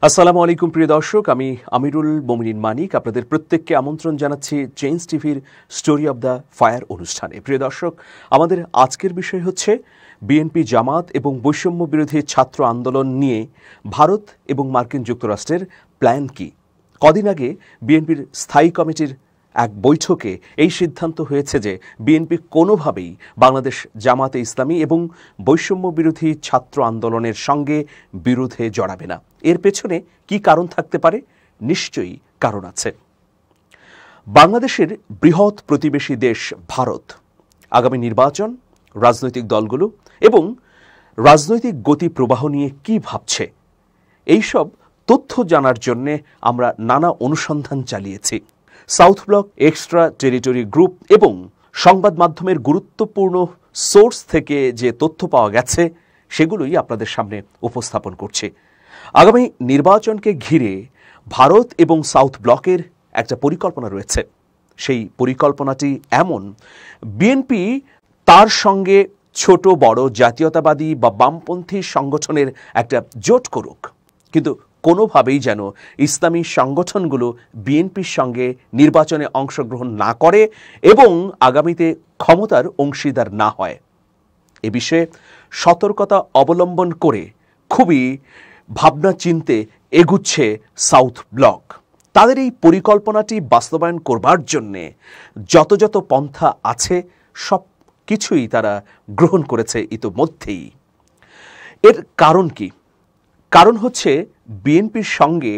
আসসালামু আলাইকুম প্রিয় দর্শক, আমি আমিরুল মোমিনিন মানিক আপনাদের প্রত্যেককে আমন্ত্রণ জানাচ্ছি চেঞ্জ টিভির স্টোরি অব দ্য ফায়ার অনুষ্ঠানে। প্রিয় দর্শক, আমাদের আজকের বিষয় হচ্ছে বিএনপি, জামাত এবং বৈষম্য বিরোধী ছাত্র আন্দোলন নিয়ে ভারত এবং মার্কিন যুক্তরাষ্ট্রের প্ল্যান কি। কদিন আগে বিএনপির স্থায়ী কমিটির এক বৈঠকে এই সিদ্ধান্ত হয়েছে যে বিএনপি কোনোভাবেই বাংলাদেশ জামাতে ইসলামী এবং বৈষম্য বিরোধী ছাত্র আন্দোলনের সঙ্গে বিরোধে জড়াবে না। এর পেছনে কি কারণ থাকতে পারে? নিশ্চয়ই কারণ আছে। বাংলাদেশের বৃহৎ প্রতিবেশী দেশ ভারত আগামী নির্বাচন, রাজনৈতিক দলগুলো এবং রাজনৈতিক গতি প্রবাহ নিয়ে কি ভাবছে, এইসব তথ্য জানার জন্যে আমরা নানা অনুসন্ধান চালিয়েছি। South block, extra territory group এবং সংবাদ মাধ্যমের গুরুত্বপূর্ণ সোর্স থেকে যে তথ্য পাওয়া গেছে সেগুলোই আপনাদের সামনে উপস্থাপন করছি। আগামী নির্বাচনকে ঘিরে ভারত এবং সাউথ ব্লকের একটা পরিকল্পনা রয়েছে। সেই পরিকল্পনাটি এমন, বিএনপি তার সঙ্গে ছোট বড় জাতীয়তাবাদী বা বামপন্থী সংগঠনের একটা জোট করুক, কিন্তু কোনোভাবেই যেন ইসলামী সংগঠনগুলো বিএনপির সঙ্গে নির্বাচনে অংশগ্রহণ না করে এবং আগামীতে ক্ষমতার অংশীদার না হয়। এ বিষয়ে সতর্কতা অবলম্বন করে খুবই ভাবনা চিন্তে এগুচ্ছে সাউথ ব্লক। তাদের এই পরিকল্পনাটি বাস্তবায়ন করবার জন্যে যত যত পন্থা আছে সব কিছুই তারা গ্রহণ করেছে ইতোমধ্যেই। এর কারণ কি? কারণ হচ্ছে বিএনপির সঙ্গে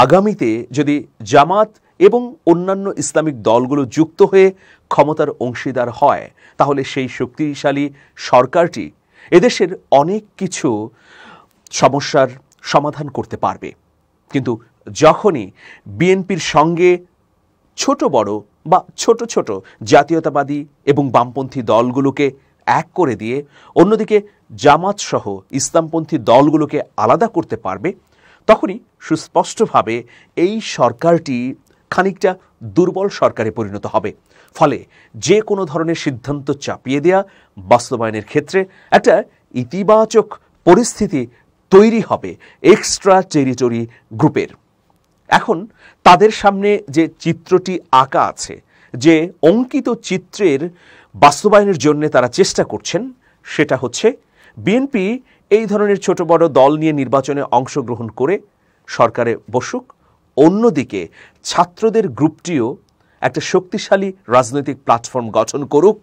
আগামীতে যদি জামাত এবং অন্যান্য ইসলামিক দলগুলো যুক্ত হয়ে ক্ষমতার অংশীদার হয়, তাহলে সেই শক্তিশালী সরকারটি এদেশের অনেক কিছু সমস্যার সমাধান করতে পারবে। কিন্তু যখনই বিএনপির সঙ্গে ছোট বড় বা ছোট ছোট জাতীয়তাবাদী এবং বামপন্থী দলগুলোকে এক করে দিয়ে অন্যদিকে জামাত সহ ইসলামপন্থী দলগুলোকে আলাদা করতে পারবে, তখনই সুস্পষ্টভাবে এই সরকারটি খানিকটা দুর্বল সরকারে পরিণত হবে। ফলে যে কোনো ধরনের সিদ্ধান্ত চাপিয়ে দেয়া বাস্তবায়নের ক্ষেত্রে একটা ইতিবাচক পরিস্থিতি তৈরি হবে এক্সট্রা টেরিটরি গ্রুপের। এখন তাদের সামনে যে চিত্রটি আঁকা আছে, যে অঙ্কিত চিত্রের বাস্তবায়নের জন্য তারা চেষ্টা করছেন, সেটা হচ্ছে বিএনপি এই ধরনের ছোট বড় দল নিয়ে নির্বাচনে অংশগ্রহণ করে সরকারে বসুক, অন্যদিকে ছাত্রদের গ্রুপটিও একটা শক্তিশালী রাজনৈতিক প্ল্যাটফর্ম গঠন করুক,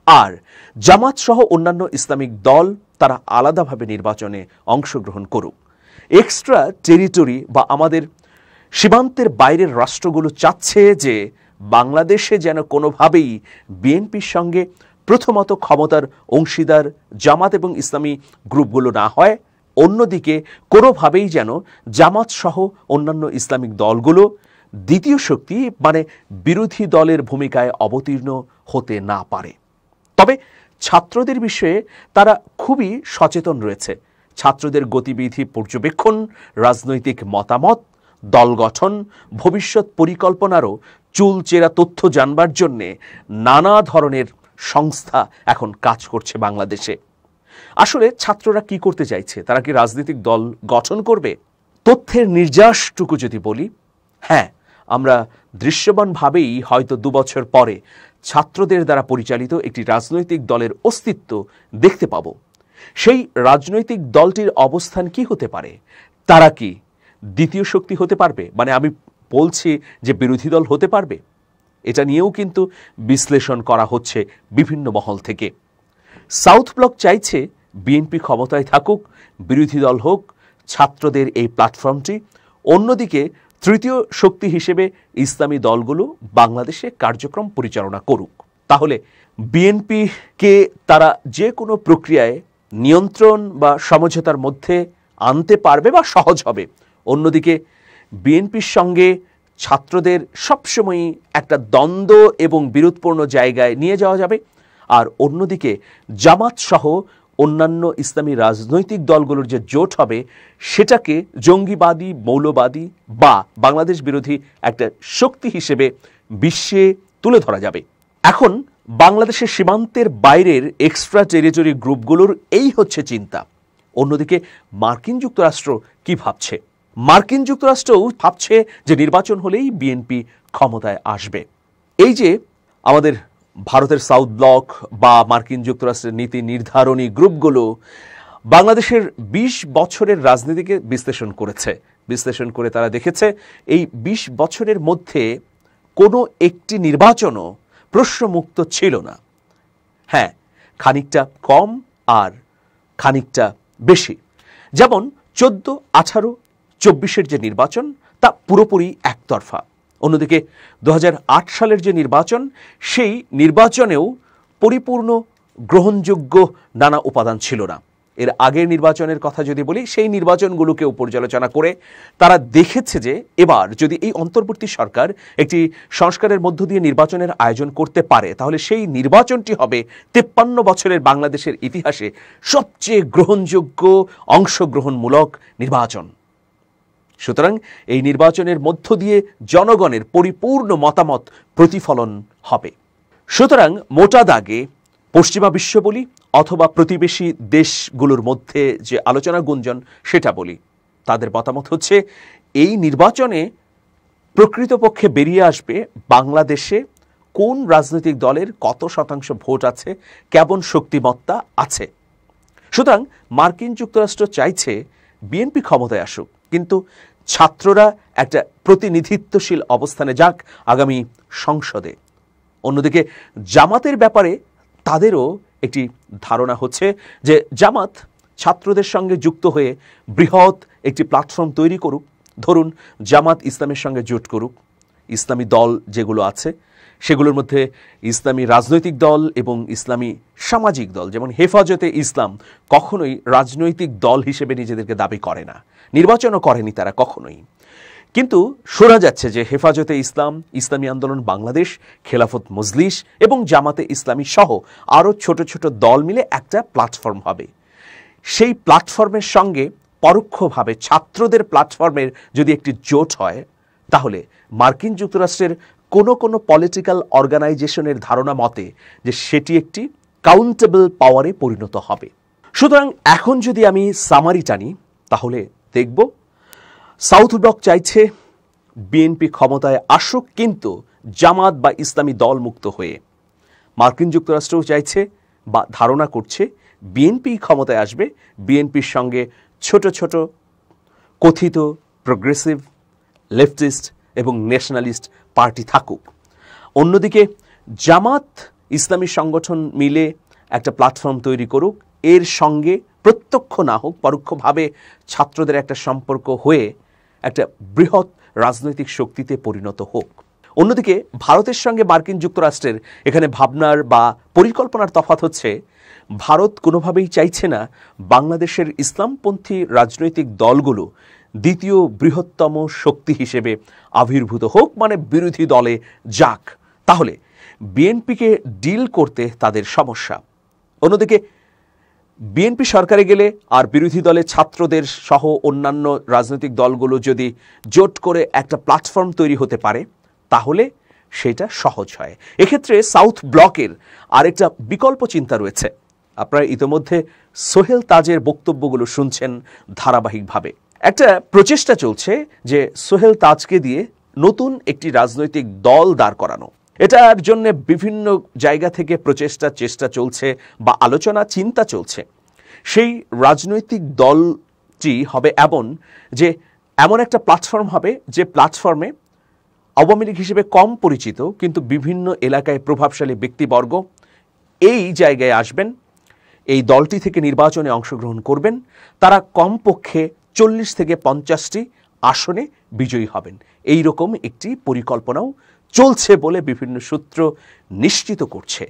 আর জামাত সহ অন্যান্য ইসলামিক দল তারা আলাদাভাবে নির্বাচনে অংশগ্রহণ করুক। এক্সট্রা টেরিটরি বা আমাদের সীমান্তের বাইরের রাষ্ট্রগুলো চাচ্ছে যে বাংলাদেশে যেন কোনোভাবেই বিএনপির সঙ্গে প্রথমত ক্ষমতার অংশীদার জামাত এবং ইসলামী গ্রুপগুলো না হয়, অন্যদিকে কোনোভাবেই যেন জামাত সহ অন্যান্য ইসলামিক দলগুলো দ্বিতীয় শক্তি মানে বিরোধী দলের ভূমিকায় অবতীর্ণ হতে না পারে। তবে ছাত্রদের বিষয়ে তারা খুবই সচেতন রয়েছে। ছাত্রদের গতিবিধি পর্যবেক্ষণ, রাজনৈতিক মতামত, দল গঠন, ভবিষ্যৎ পরিকল্পনারও চুলচেরা তথ্য জানবার জন্যে নানা ধরনের সংস্থা এখন কাজ করছে বাংলাদেশে। আসলে ছাত্ররা কি করতে চাইছে? তারা কি রাজনৈতিক দল গঠন করবে? তথ্যের নির্যাসটুকু যদি বলি, হ্যাঁ, আমরা দৃশ্যমানভাবেই হয়তো 2 বছর পরে ছাত্রদের দ্বারা পরিচালিত একটি রাজনৈতিক দলের অস্তিত্ব দেখতে পাব। সেই রাজনৈতিক দলটির অবস্থান কি হতে পারে? তারা কি দ্বিতীয় শক্তি হতে পারবে? মানে আমি বলছি যে বিরোধী দল হতে পারবে। এটা নিয়েও কিন্তু বিশ্লেষণ করা হচ্ছে বিভিন্ন মহল থেকে। সাউথ ব্লক চাইছে বিএনপি ক্ষমতায় থাকুক, বিরোধী দল হোক ছাত্রদের এই প্ল্যাটফর্মটি, অন্যদিকে তৃতীয় শক্তি হিসেবে ইসলামী দলগুলো বাংলাদেশে কার্যক্রম পরিচালনা করুক। তাহলে বিএনপিকে তারা যে কোনো প্রক্রিয়ায় নিয়ন্ত্রণ বা সমঝোতার মধ্যে আনতে পারবে বা সহজ হবে। অন্যদিকে বিএনপির সঙ্গে ছাত্রদের সবসময়ই একটা দ্বন্দ্ব এবং বিরোধপূর্ণ জায়গায় নিয়ে যাওয়া যাবে, আর অন্যদিকে জামাত সহ অন্যান্য ইসলামী রাজনৈতিক দলগুলোর যে জোট হবে সেটাকে জঙ্গিবাদী, মৌলবাদী বা বাংলাদেশ বিরোধী একটা শক্তি হিসেবে বিশ্বে তুলে ধরা যাবে। এখন বাংলাদেশের সীমান্তের বাইরের এক্সট্রা টেরিটরি গ্রুপগুলোর এই হচ্ছে চিন্তা। অন্যদিকে মার্কিন যুক্তরাষ্ট্র কি ভাবছে? মার্কিন যুক্তরাষ্ট্রও ভাবছে যে নির্বাচন হলেই বিএনপি ক্ষমতায় আসবে। এই যে আমাদের ভারতের সাউথ ব্লক বা মার্কিন যুক্তরাষ্ট্রের নীতি নির্ধারণী গ্রুপগুলো বাংলাদেশের ২০ বছরের রাজনীতিকে বিশ্লেষণ করে তারা দেখেছে এই ২০ বছরের মধ্যে কোনো একটি নির্বাচনও প্রশ্নমুক্ত ছিল না। হ্যাঁ, খানিকটা কম আর খানিকটা বেশি। যেমন 14, 18, 24-এর যে নির্বাচন তা পুরোপুরি একতরফা। অন্যদিকে 2008 সালের যে নির্বাচন, সেই নির্বাচনেও পরিপূর্ণ গ্রহণযোগ্য নানা উপাদান ছিল না। এর আগের নির্বাচনের কথা যদি বলি, সেই নির্বাচনগুলোকেও পর্যালোচনা করে তারা দেখেছে যে এবার যদি এই অন্তর্বর্তী সরকার একটি সংস্কারের মধ্য দিয়ে নির্বাচনের আয়োজন করতে পারে, তাহলে সেই নির্বাচনটি হবে 53 বছরের বাংলাদেশের ইতিহাসে সবচেয়ে গ্রহণযোগ্য অংশগ্রহণমূলক নির্বাচন। সুতরাং এই নির্বাচনের মধ্য দিয়ে জনগণের পরিপূর্ণ মতামত প্রতিফলন হবে। সুতরাং মোটা দাগে পশ্চিমা বিশ্ব বলি অথবা প্রতিবেশী দেশগুলোর মধ্যে যে আলোচনা গুঞ্জন সেটা বলি, তাদের মতামত হচ্ছে এই নির্বাচনে প্রকৃতপক্ষে বেরিয়ে আসবে বাংলাদেশে কোন রাজনৈতিক দলের কত শতাংশ ভোট আছে, কেমন শক্তিমত্তা আছে। সুতরাং মার্কিন যুক্তরাষ্ট্র চাইছে বিএনপি ক্ষমতায় আসুক, কিন্তু ছাত্ররা একটা প্রতিনিধিত্বশীল অবস্থানে যাক আগামী সংসদে। অন্যদিকে জামাতের ব্যাপারে তাদেরও একটি ধারণা হচ্ছে যে জামাত ছাত্রদের সঙ্গে যুক্ত হয়ে বৃহৎ একটি প্ল্যাটফর্ম তৈরি করুক। ধরুন জামাত ইসলামের সঙ্গে জোট করুক, ইসলামী দল যেগুলো আছে সেগুলোর মধ্যে ইসলামী রাজনৈতিক দল এবং ইসলামী সামাজিক দল, যেমন হেফাজতে ইসলাম কখনোই রাজনৈতিক দল হিসেবে নিজেদেরকে দাবি করে না, নির্বাচনও করেনি তারা কখনোই। কিন্তু শোনা যাচ্ছে যে হেফাজতে ইসলাম, ইসলামী আন্দোলন বাংলাদেশ, খেলাফত মজলিস এবং জামাতে ইসলামী সহ আরও ছোট ছোট দল মিলে একটা প্ল্যাটফর্ম হবে। সেই প্ল্যাটফর্মের সঙ্গে পরোক্ষভাবে ছাত্রদের প্ল্যাটফর্মের যদি একটি জোট হয়, তাহলে মার্কিন যুক্তরাষ্ট্রের কোনো পলিটিক্যাল অর্গানাইজেশনের ধারণা মতে যে সেটি একটি কাউন্টেবল পাওয়ারে পরিণত হবে। সুতরাং এখন যদি আমি সামারি টানি, তাহলে দেখব সাউথ ব্লক চাইছে বিএনপি ক্ষমতায় আসুক কিন্তু জামাত বা ইসলামী দল মুক্ত হয়ে। মার্কিন যুক্তরাষ্ট্রও চাইছে বা ধারণা করছে বিএনপি ক্ষমতায় আসবে, বিএনপির সঙ্গে ছোট ছোট কথিত প্রোগ্রেসিভ, লেফটিস্ট এবং ন্যাশনালিস্ট পার্টি থাকুক। অন্যদিকে জামাত ইসলামী সংগঠন মিলে একটা প্ল্যাটফর্ম তৈরি করুক, এর সঙ্গে প্রত্যক্ষ না হোক পরোক্ষভাবে ছাত্রদের একটা সম্পর্ক হয়ে একটা বৃহৎ রাজনৈতিক শক্তিতে পরিণত হোক। অন্যদিকে ভারতের সঙ্গে মার্কিন যুক্তরাষ্ট্রের এখানে ভাবনার বা পরিকল্পনার তফাৎ হচ্ছে, ভারত কোনোভাবেই চাইছে না বাংলাদেশের ইসলামপন্থী রাজনৈতিক দলগুলো দ্বিতীয় বৃহত্তম শক্তি হিসেবে আবির্ভূত হোক, মানে বিরোধী দলে যাক, তাহলে বিএনপিকে ডিল করতে তাদের সমস্যা। অন্যদিকে বিএনপি সরকারে গেলে আর বিরোধী দলে ছাত্রদের সহ অন্যান্য রাজনৈতিক দলগুলো যদি জোট করে একটা প্ল্যাটফর্ম তৈরি হতে পারে, তাহলে সেটা সহজ হয়। এক্ষেত্রে সাউথ ব্লকের আরেকটা বিকল্প চিন্তা রয়েছে। আপনারা ইতোমধ্যে সোহেল তাজের বক্তব্যগুলো শুনছেন ধারাবাহিকভাবে। একটা প্রচেষ্টা চলছে যে সোহেল তাজকে দিয়ে নতুন একটি রাজনৈতিক দল দাঁড় করানো। এটার জন্য বিভিন্ন জায়গা থেকে চেষ্টা চলছে বা আলোচনা চিন্তা চলছে। সেই রাজনৈতিক দলটি হবে এমন একটা প্ল্যাটফর্ম হবে যে প্ল্যাটফর্মে আওয়ামী লীগ হিসেবে কম পরিচিত কিন্তু বিভিন্ন এলাকায় প্রভাবশালী ব্যক্তিবর্গ এই জায়গায় আসবেন, এই দলটি থেকে নির্বাচনে অংশগ্রহণ করবেন, তারা কমপক্ষে 40 থেকে 50টি আসনে বিজয়ী হবেন। এই রকম একটি পরিকল্পনাও চলছে বলে বিভিন্ন সূত্র নিশ্চিত করছে।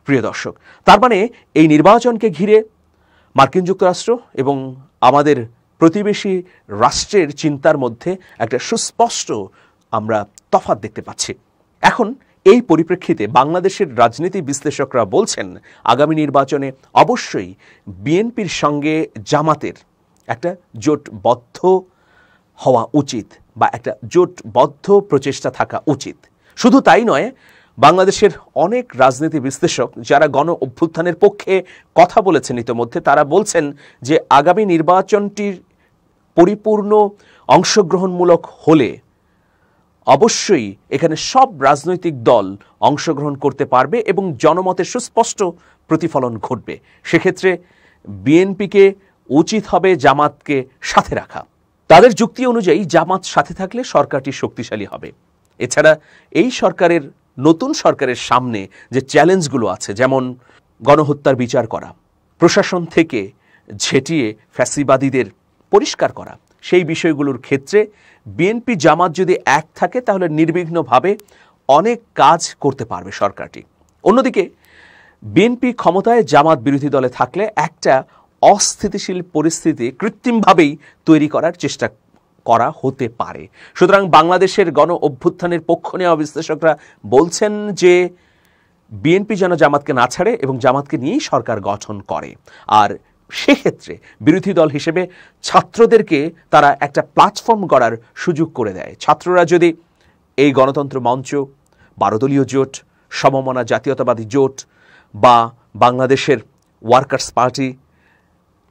প্রিয় দর্শক, তার মানে এই নির্বাচনকে ঘিরে মার্কিন যুক্তরাষ্ট্র এবং আমাদের প্রতিবেশী রাষ্ট্রের চিন্তার মধ্যে একটা সুস্পষ্ট আমরা তফাৎ দেখতে পাচ্ছি। এখন এই পরিপ্রেক্ষিতে বাংলাদেশের রাজনীতি বিশ্লেষকরা বলছেন, আগামী নির্বাচনে অবশ্যই বিএনপির সঙ্গে জামাতের একটা জোটবদ্ধ হওয়া উচিত বা একটা জোটবদ্ধ প্রচেষ্টা থাকা উচিত। শুধু তাই নয়, বাংলাদেশের অনেক রাজনীতি বিশ্লেষক যারা গণ অভ্যুত্থানের পক্ষে কথা বলেছেন ইতোমধ্যে, তারা বলছেন যে আগামী নির্বাচনটির পরিপূর্ণ অংশগ্রহণমূলক হলে অবশ্যই এখানে সব রাজনৈতিক দল অংশগ্রহণ করতে পারবে এবং জনমতের সুস্পষ্ট প্রতিফলন ঘটবে। সেক্ষেত্রে বিএনপিকে উচিত হবে জামাতকে সাথে রাখা। তাদের যুক্তি অনুযায়ী জামাত সাথে থাকলে সরকারটি শক্তিশালী হবে। এছাড়া এই সরকারের, নতুন সরকারের সামনে যে চ্যালেঞ্জগুলো আছে, যেমন গণহত্যার বিচার করা, প্রশাসন থেকে ঝেঁটিয়ে ফ্যাসিবাদীদের পরিষ্কার করা, সেই বিষয়গুলোর ক্ষেত্রে বিএনপি জামাত যদি এক থাকে তাহলে নির্বিঘ্নভাবে অনেক কাজ করতে পারবে সরকারটি। অন্যদিকে বিএনপি ক্ষমতায়, জামাত বিরোধী দলে থাকলে একটা অস্থিতিশীল পরিস্থিতি কৃত্রিমভাবেই তৈরি করার চেষ্টা করা হতে পারে। সুতরাং বাংলাদেশের গণ অভ্যুত্থানের পক্ষ নেওয়া বিশ্লেষকরা বলছেন যে বিএনপি যেন জামাতকে না ছাড়ে এবং জামাতকে নিয়েই সরকার গঠন করে। আর সেক্ষেত্রে বিরোধী দল হিসেবে ছাত্রদেরকে তারা একটা প্ল্যাটফর্ম গড়ার সুযোগ করে দেয়। ছাত্ররা যদি এই গণতন্ত্র মঞ্চ, 12 দলীয় জোট, সমমনা জাতীয়তাবাদী জোট বা বাংলাদেশের ওয়ার্কার্স পার্টি,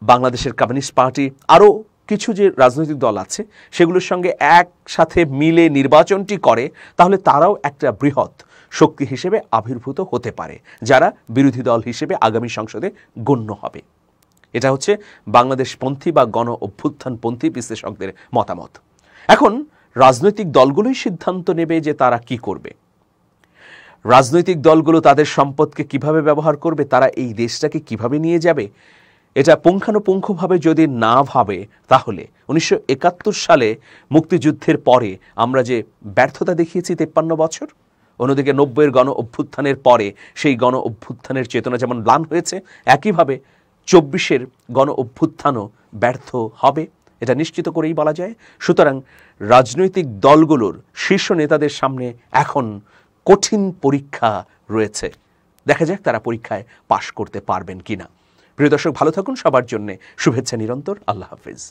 বাংলাদেশের কমিউনিস্ট পার্টি, আরও কিছু যে রাজনৈতিক দল আছে সেগুলোর সঙ্গে একসাথে মিলে নির্বাচনটি করে, তাহলে তারাও একটা বৃহৎ শক্তি হিসেবে আবির্ভূত হতে পারে, যারা বিরোধী দল হিসেবে আগামী সংসদে গণ্য হবে। এটা হচ্ছে বাংলাদেশপন্থী বা গণ অভ্যুত্থানপন্থী বিশ্লেষকদের মতামত। এখন রাজনৈতিক দলগুলোই সিদ্ধান্ত নেবে যে তারা কি করবে। রাজনৈতিক দলগুলো তাদের সম্পদকে কিভাবে ব্যবহার করবে, তারা এই দেশটাকে কিভাবে নিয়ে যাবে, এটা পুঙ্খানুপুঙ্খভাবে যদি না ভাবে তাহলে 1971 সালে মুক্তিযুদ্ধের পরে আমরা যে ব্যর্থতা দেখিয়েছি 53 বছর, অন্যদিকে 90-এর গণ অভ্যুত্থানের পরে সেই গণ অভ্যুত্থানের চেতনা যেমন ম্লান হয়েছে, একইভাবে 24-এর গণ অভ্যুত্থানও ব্যর্থ হবে, এটা নিশ্চিত করেই বলা যায়। সুতরাং রাজনৈতিক দলগুলোর শীর্ষ নেতাদের সামনে এখন কঠিন পরীক্ষা রয়েছে। দেখা যাক তারা পরীক্ষায় পাশ করতে পারবেন কিনা। প্রিয় দর্শক, ভালো থাকুন। সবার জন্য শুভেচ্ছা নিরন্তর। আল্লাহ হাফেজ।